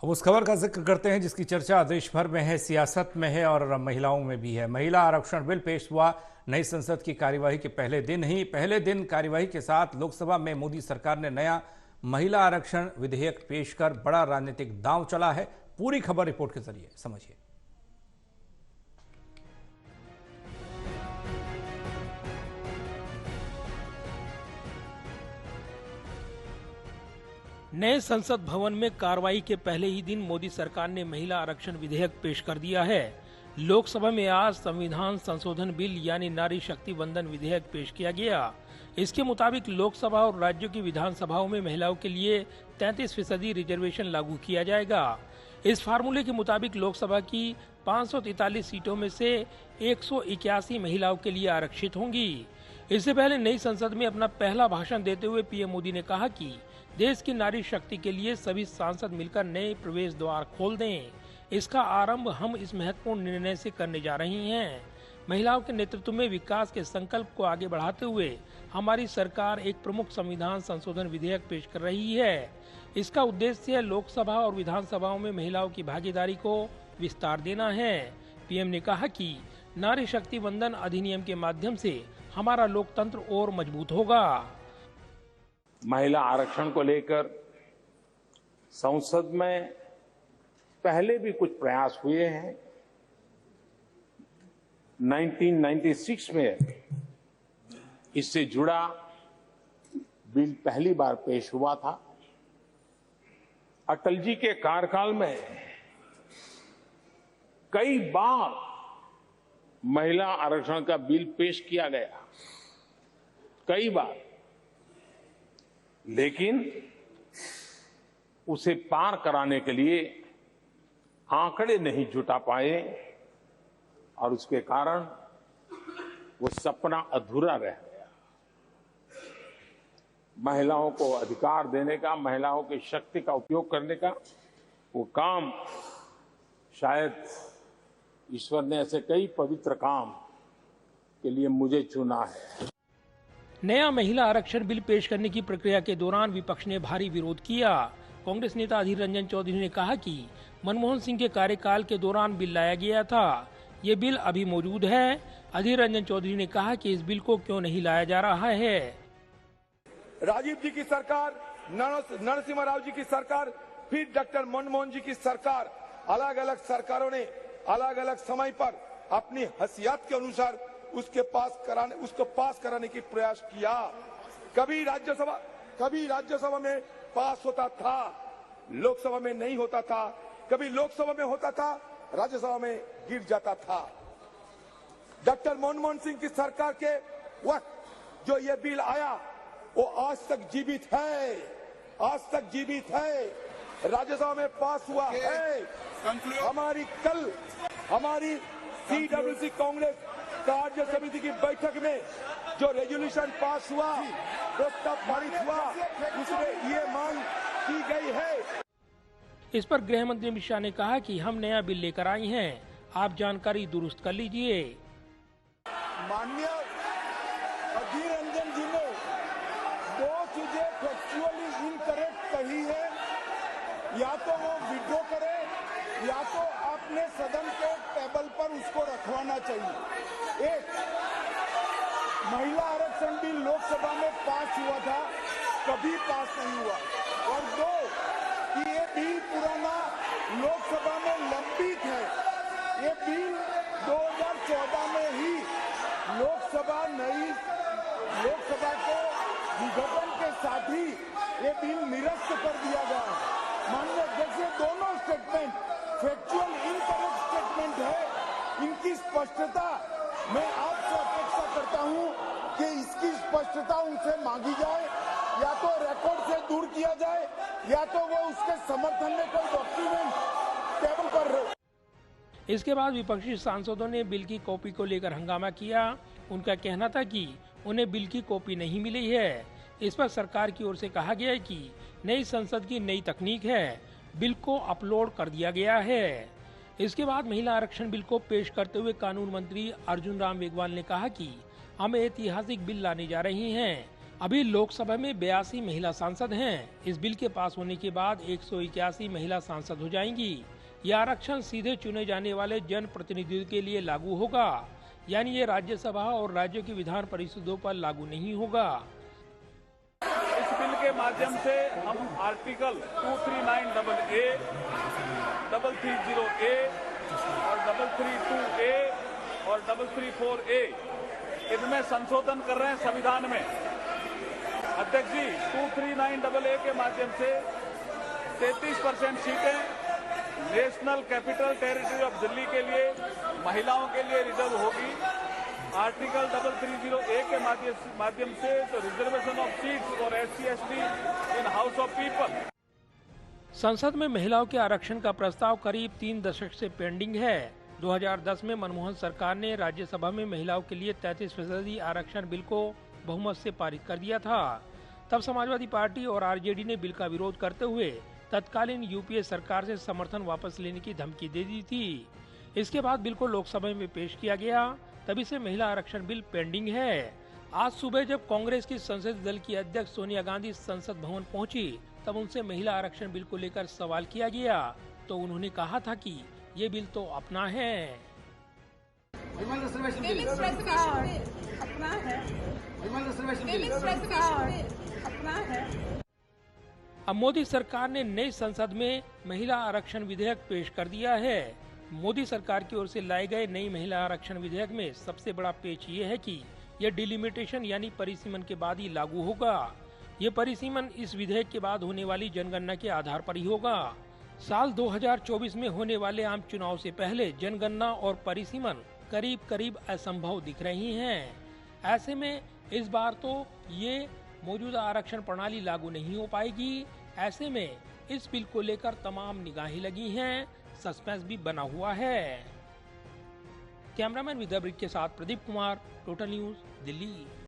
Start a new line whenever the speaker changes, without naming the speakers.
अब उस खबर का जिक्र करते हैं जिसकी चर्चा देश भर में है, सियासत में है और महिलाओं में भी है। महिला आरक्षण बिल पेश हुआ नई संसद की कार्यवाही के पहले दिन कार्यवाही के साथ लोकसभा में मोदी सरकार ने नया महिला आरक्षण विधेयक पेश कर बड़ा राजनीतिक दांव चला है। पूरी खबर रिपोर्ट के जरिए समझिए।
नए संसद भवन में कार्रवाई के पहले ही दिन मोदी सरकार ने महिला आरक्षण विधेयक पेश कर दिया है। लोकसभा में आज संविधान संशोधन बिल यानी नारी शक्ति वंदन विधेयक पेश किया गया। इसके मुताबिक लोकसभा और राज्यों की विधानसभाओं में महिलाओं के लिए 33% रिजर्वेशन लागू किया जाएगा। इस फार्मूले के मुताबिक लोकसभा की 543 सीटों में से 181 महिलाओं के लिए आरक्षित होंगी। इससे पहले नई संसद में अपना पहला भाषण देते हुए पीएम मोदी ने कहा कि देश की नारी शक्ति के लिए सभी सांसद मिलकर नए प्रवेश द्वार खोल दें। इसका आरंभ हम इस महत्वपूर्ण निर्णय से करने जा रही हैं। महिलाओं के नेतृत्व में विकास के संकल्प को आगे बढ़ाते हुए हमारी सरकार एक प्रमुख संविधान संशोधन विधेयक पेश कर रही है। इसका उद्देश्य लोकसभा और विधानसभाओं में महिलाओं की भागीदारी को विस्तार देना है। पीएम ने कहा कि नारी शक्ति वंदन अधिनियम के माध्यम से हमारा लोकतंत्र और मजबूत होगा।
महिला आरक्षण को लेकर संसद में पहले भी कुछ प्रयास हुए हैं। 1996 में इससे जुड़ा बिल पहली बार पेश हुआ था। अटल जी के कार्यकाल में कई बार महिला आरक्षण का बिल पेश किया गया, कई बार, लेकिन उसे पार कराने के लिए आंकड़े नहीं जुटा पाए और उसके कारण वो सपना अधूरा रह गया। महिलाओं को अधिकार देने का, महिलाओं की शक्ति का उपयोग करने का वो काम, शायद ईश्वर ने ऐसे कई पवित्र काम के लिए मुझे चुना है।
नया महिला आरक्षण बिल पेश करने की प्रक्रिया के दौरान विपक्ष ने भारी विरोध किया। कांग्रेस नेता अधीर रंजन चौधरी ने कहा कि मनमोहन सिंह के कार्यकाल के दौरान बिल लाया गया था, ये बिल अभी मौजूद है। अधीर रंजन चौधरी ने कहा कि इस बिल को क्यों नहीं लाया जा रहा है।
राजीव जी की सरकार, नरसिम्हा राव जी की सरकार, फिर डॉक्टर मनमोहन जी की सरकार, अलग अलग सरकारों ने अलग अलग समय पर अपनी हैसियत के अनुसार उसको पास कराने की प्रयास किया। कभी राज्यसभा में पास होता था, लोकसभा में नहीं होता था। कभी लोकसभा में होता था, राज्यसभा में गिर जाता था। डॉक्टर मनमोहन सिंह की सरकार के वक्त जो ये बिल आया वो आज तक जीवित है, आज तक जीवित है, राज्यसभा में पास हुआ है। हमारी CWC कांग्रेस कार्य समिति की बैठक में जो रेजोल्यूशन पास हुआ, प्रस्ताव पारित हुआ, उसमें ये मांग की गई है।
इस पर गृह मंत्री अमित शाह ने कहा कि हम नया बिल लेकर आए हैं, आप जानकारी दुरुस्त कर लीजिए।
माननीय अधीर रंजन जी ने दो चीजें फैक्चुअली इनकरेक्ट कही है, या तो वो विड्रॉ करे या तो आपने सदन के टेबल पर उसको रखवाना चाहिए। एक, महिला आरक्षण बिल लोकसभा में पास हुआ था, कभी पास नहीं हुआ। और दो, कि ये बिल पुराना लोकसभा में लंबित है। ये बिल 2014 में ही लोकसभा को विघटन के साथ ही ये बिल निरस्त कर दिया गया है। माननीय अध्यक्ष, दोनों स्टेटमेंट फैक्चुअल इनकरेक्ट स्टेटमेंट है। इनकी स्पष्टता मैं आपसे अपेक्षा करता हूं कि इसकी स्पष्टता उनसे मांगी जाए, या तो रिकॉर्ड से दूर किया जाए, या तो वो उसके समर्थन में कोई डॉक्यूमेंट टेबल पर रहे।
इसके बाद विपक्षी सांसदों ने बिल की कॉपी को लेकर हंगामा किया। उनका कहना था कि उन्हें बिल की कॉपी नहीं मिली है। इस पर सरकार की ओर से कहा गया है कि नई संसद की नई तकनीक है, बिल को अपलोड कर दिया गया है। इसके बाद महिला आरक्षण बिल को पेश करते हुए कानून मंत्री अर्जुन राम मेघवाल ने कहा कि हम ऐतिहासिक बिल लाने जा रहे हैं। अभी लोकसभा में 82 महिला सांसद हैं। इस बिल के पास होने के बाद 181 महिला सांसद हो जाएंगी। यह आरक्षण सीधे चुने जाने वाले जन प्रतिनिधियों के लिए लागू होगा, यानी ये राज्यसभा और राज्यों की विधान परिषदों पर लागू नहीं होगा।
इस बिल के माध्यम से हम आर्टिकल 239AA, 330A और 332A और 334A इनमें संशोधन कर रहे हैं संविधान में। अध्यक्ष जी, 239AA के माध्यम से 33% सीटें national capital territory of Delhi के लिए महिलाओं के लिए रिजर्व होगी। आर्टिकल 330A के माध्यम से तो reservation of seats for SC/ST in house of people.
संसद में महिलाओं के आरक्षण का प्रस्ताव करीब 3 दशक से पेंडिंग है। 2010 में मनमोहन सरकार ने राज्यसभा में महिलाओं के लिए 33% आरक्षण बिल को बहुमत से पारित कर दिया था। तब समाजवादी पार्टी और आरजेडी ने बिल का विरोध करते हुए तत्कालीन यूपीए सरकार से समर्थन वापस लेने की धमकी दे दी थी। इसके बाद बिल को लोकसभा में पेश किया गया, तभी से महिला आरक्षण बिल पेंडिंग है। आज सुबह जब कांग्रेस की संसदीय दल की अध्यक्ष सोनिया गांधी संसद भवन पहुंची, तब उनसे महिला आरक्षण बिल को लेकर सवाल किया गया, तो उन्होंने कहा था कि ये बिल तो अपना है। अब मोदी सरकार ने नई संसद में महिला आरक्षण विधेयक पेश कर दिया है। मोदी सरकार की ओर से लाए गए नई महिला आरक्षण विधेयक में सबसे बड़ा पेच ये है कि यह डिलिमिटेशन यानी परिसीमन के बाद ही लागू होगा। ये परिसीमन इस विधेयक के बाद होने वाली जनगणना के आधार पर ही होगा। साल 2024 में होने वाले आम चुनाव से पहले जनगणना और परिसीमन करीब करीब असंभव दिख रही हैं। ऐसे में इस बार तो ये मौजूदा आरक्षण प्रणाली लागू नहीं हो पाएगी। ऐसे में इस बिल को लेकर तमाम निगाहें लगी हैं, सस्पेंस भी बना हुआ है। कैमरामैन विद्या ब्रिक के साथ प्रदीप कुमार, टोटल न्यूज, दिल्ली।